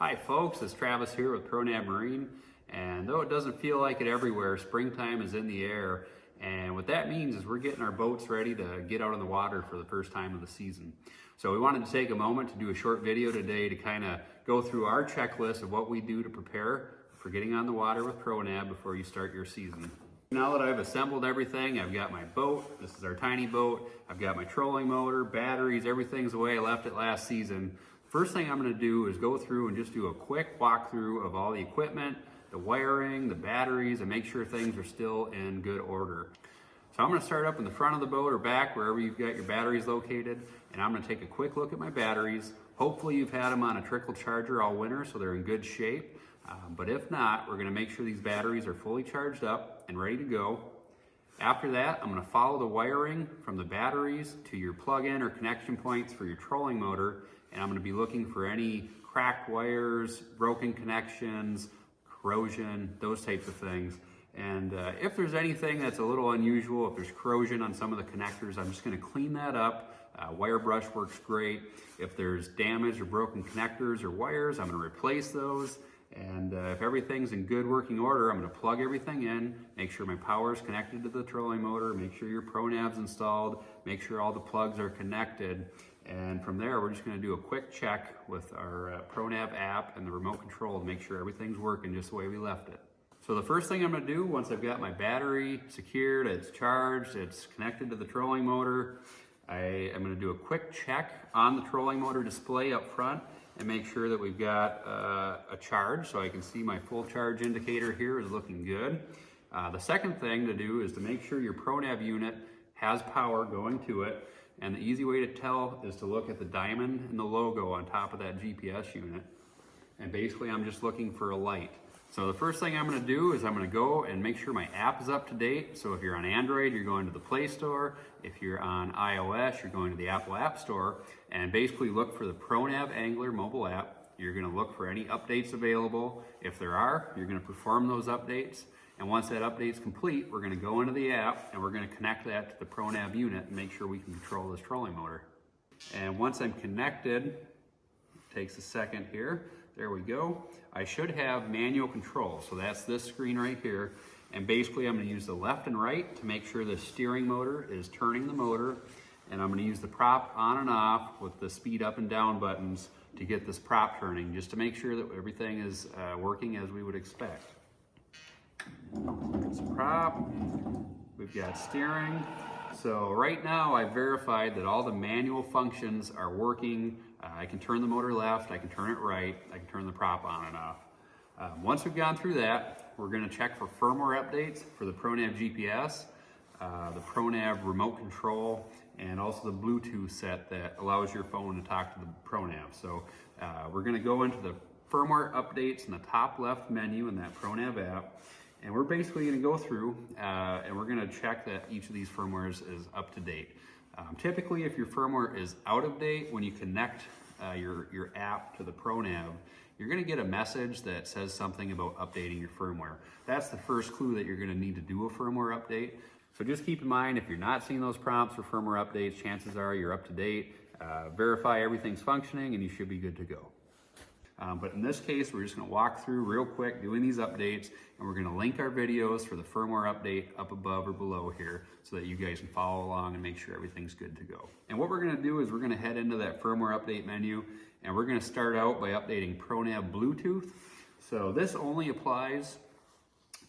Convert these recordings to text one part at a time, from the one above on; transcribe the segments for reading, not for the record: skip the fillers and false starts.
Hi folks, it's Travis here with ProNav Marine, and though it doesn't feel like it everywhere, springtime is in the air, and what that means is we're getting our boats ready to get out on the water for the first time of the season. So we wanted to take a moment to do a short video today to kind of go through our checklist of what we do to prepare for getting on the water with ProNav before you start your season. Now that I've assembled everything, I've got my boat, this is our tiny boat, I've got my trolling motor, batteries, everything's the way I left it last season. First thing I'm going to do is go through and just do a quick walkthrough of all the equipment, the wiring, the batteries, and make sure things are still in good order. So I'm going to start up in the front of the boat or back, wherever you've got your batteries located, and I'm going to take a quick look at my batteries. Hopefully you've had them on a trickle charger all winter so they're in good shape, but if not, we're going to make sure these batteries are fully charged up and ready to go. After that, I'm going to follow the wiring from the batteries to your plug-in or connection points for your trolling motor, and I'm going to be looking for any cracked wires, broken connections, corrosion, those types of things. And if there's anything that's a little unusual, if there's corrosion on some of the connectors, I'm just going to clean that up. Wire brush works great. If there's damaged or broken connectors or wires, I'm going to replace those. And if everything's in good working order, I'm going to plug everything in, make sure my power is connected to the trolling motor, make sure your ProNav's installed, make sure all the plugs are connected. And from there, we're just going to do a quick check with our ProNav app and the remote control to make sure everything's working just the way we left it. So the first thing I'm going to do, once I've got my battery secured, it's charged, it's connected to the trolling motor, I am going to do a quick check on the trolling motor display up front and make sure that we've got a charge, so I can see my full charge indicator here is looking good. The second thing to do is to make sure your ProNav unit has power going to it, and the easy way to tell is to look at the diamond and the logo on top of that GPS unit. And basically I'm just looking for a light. So the first thing I'm going to do is I'm going to go and make sure my app is up to date. So if you're on Android, you're going to the Play Store. If you're on iOS, you're going to the Apple App Store, and basically look for the ProNav Angler mobile app. You're going to look for any updates available. If there are, you're going to perform those updates. And once that update's complete, we're going to go into the app and we're going to connect that to the ProNav unit and make sure we can control this trolling motor. And once I'm connected, it takes a second here. There we go. I should have manual control. So that's this screen right here. And basically I'm going to use the left and right to make sure the steering motor is turning the motor. And I'm going to use the prop on and off with the speed up and down buttons to get this prop turning, just to make sure that everything is working as we would expect. It's a prop, we've got steering. So right now I've verified that all the manual functions are working. I can turn the motor left, I can turn it right, I can turn the prop on and off. Once we've gone through that, we're going to check for firmware updates for the ProNav GPS, the ProNav remote control, and also the Bluetooth set that allows your phone to talk to the ProNav. So we're going to go into the firmware updates in the top left menu in that ProNav app. And we're basically going to go through and we're going to check that each of these firmwares is up to date. Typically, if your firmware is out of date, when you connect your app to the ProNav, you're going to get a message that says something about updating your firmware. That's the first clue that you're going to need to do a firmware update. So just keep in mind, if you're not seeing those prompts for firmware updates, chances are you're up to date. Verify everything's functioning and you should be good to go. But in this case, we're just going to walk through real quick doing these updates, and we're going to link our videos for the firmware update up above or below here so that you guys can follow along and make sure everything's good to go. And what we're going to do is we're going to head into that firmware update menu, and we're going to start out by updating ProNav Bluetooth. So this only applies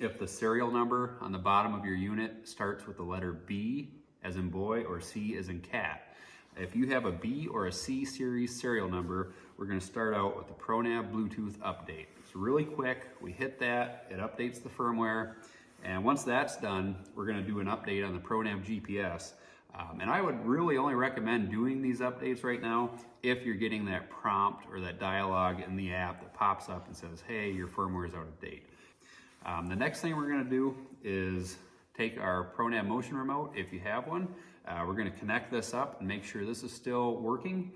if the serial number on the bottom of your unit starts with the letter B as in boy or C as in cat. If you have a B or a C series serial number, we're going to start out with the ProNav Bluetooth update. It's really quick. We hit that, it updates the firmware, and once that's done, we're going to do an update on the ProNav GPS. And I would really only recommend doing these updates right now if you're getting that prompt or that dialogue in the app that pops up and says, hey, your firmware is out of date. The next thing we're going to do is take our ProNav motion remote, if you have one. We're going to connect this up and make sure this is still working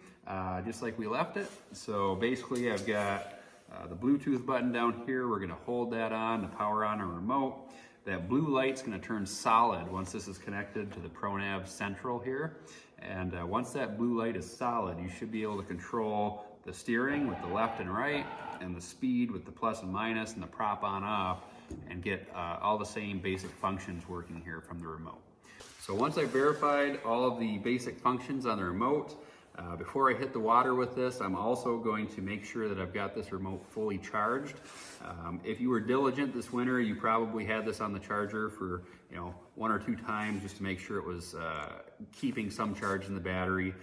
just like we left it. So basically I've got the Bluetooth button down here. We're going to hold that on to power on our remote. That blue light's going to turn solid once this is connected to the ProNav Central here. And once that blue light is solid, you should be able to control the steering with the left and right, and the speed with the plus and minus, and the prop on off, and get all the same basic functions working here from the remote. So once I've verified all of the basic functions on the remote, before I hit the water with this, I'm also going to make sure that I've got this remote fully charged. If you were diligent this winter, you probably had this on the charger for 1 or 2 times just to make sure it was keeping some charge in the battery.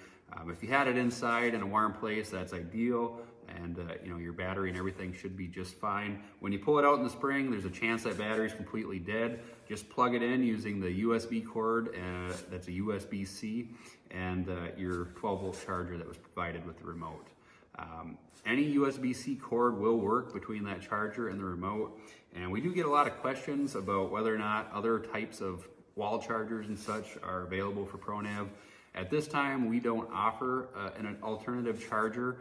If you had it inside in a warm place, that's ideal, and your battery and everything should be just fine. When you pull it out in the spring, there's a chance that battery is completely dead. Just plug it in using the USB cord, that's a USB-C, and your 12-volt charger that was provided with the remote. Any USB-C cord will work between that charger and the remote, and we do get a lot of questions about whether or not other types of wall chargers and such are available for ProNav. At this time, we don't offer an alternative charger.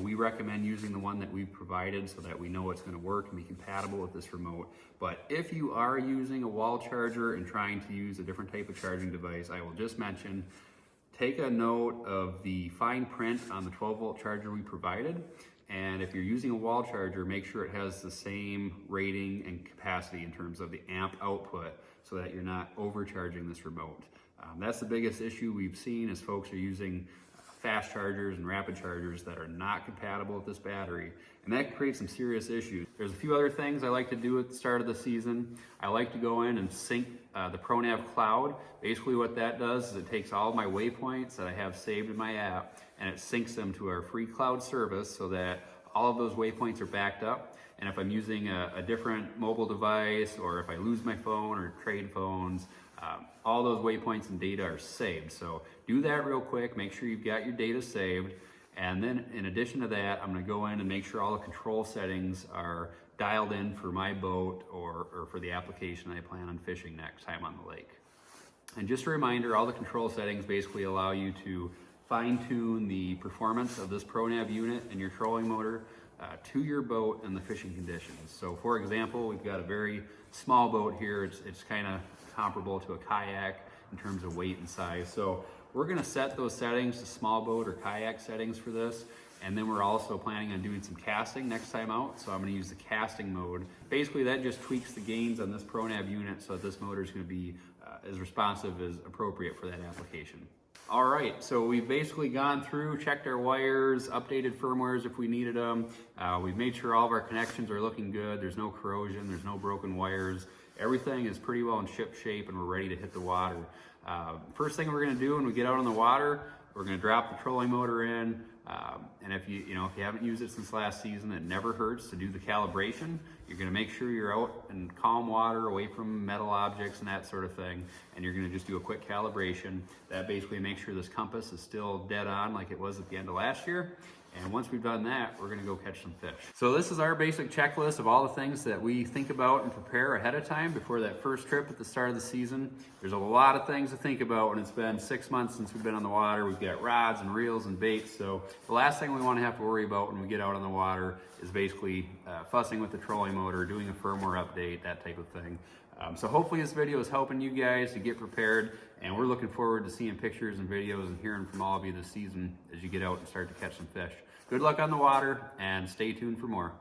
We recommend using the one that we've provided so that we know it's going to work and be compatible with this remote. But if you are using a wall charger and trying to use a different type of charging device, I will just mention, take a note of the fine print on the 12-volt charger we provided. And if you're using a wall charger, make sure it has the same rating and capacity in terms of the amp output so that you're not overcharging this remote. That's the biggest issue we've seen is folks are using fast chargers and rapid chargers that are not compatible with this battery, and that creates some serious issues. There's a few other things I like to do at the start of the season. I like to go in and sync the ProNav cloud. Basically what that does is it takes all of my waypoints that I have saved in my app and it syncs them to our free cloud service so that all of those waypoints are backed up. And if I'm using a different mobile device, or if I lose my phone or trade phones, all those waypoints and data are saved. So do that real quick, make sure you've got your data saved. And then in addition to that, I'm gonna go in and make sure all the control settings are dialed in for my boat or for the application I plan on fishing next time on the lake. And just a reminder, all the control settings basically allow you to fine-tune the performance of this ProNav unit and your trolling motor to your boat and the fishing conditions. So for example, we've got a very small boat here. It's kind of comparable to a kayak in terms of weight and size. So we're gonna set those settings to small boat or kayak settings for this. And then we're also planning on doing some casting next time out. So I'm gonna use the casting mode. Basically that just tweaks the gains on this ProNav unit so that this motor is gonna be as responsive as appropriate for that application. All right, so we've basically gone through, checked our wires, updated firmwares if we needed them. We've made sure all of our connections are looking good. There's no corrosion, there's no broken wires. Everything is pretty well in ship shape and we're ready to hit the water. First thing we're gonna do when we get out on the water, we're gonna drop the trolling motor in. And if you haven't used it since last season, it never hurts to do the calibration. You're gonna make sure you're out in calm water, away from metal objects and that sort of thing. And you're gonna just do a quick calibration. That basically makes sure this compass is still dead on like it was at the end of last year. And once we've done that, we're gonna go catch some fish. So this is our basic checklist of all the things that we think about and prepare ahead of time before that first trip at the start of the season. There's a lot of things to think about when it's been 6 months since we've been on the water. We've got rods and reels and baits. So the last thing we wanna have to worry about when we get out on the water is basically fussing with the trolling motor, doing a firmware update, that type of thing. So hopefully this video is helping you guys to get prepared, and we're looking forward to seeing pictures and videos and hearing from all of you this season as you get out and start to catch some fish. Good luck on the water, and stay tuned for more.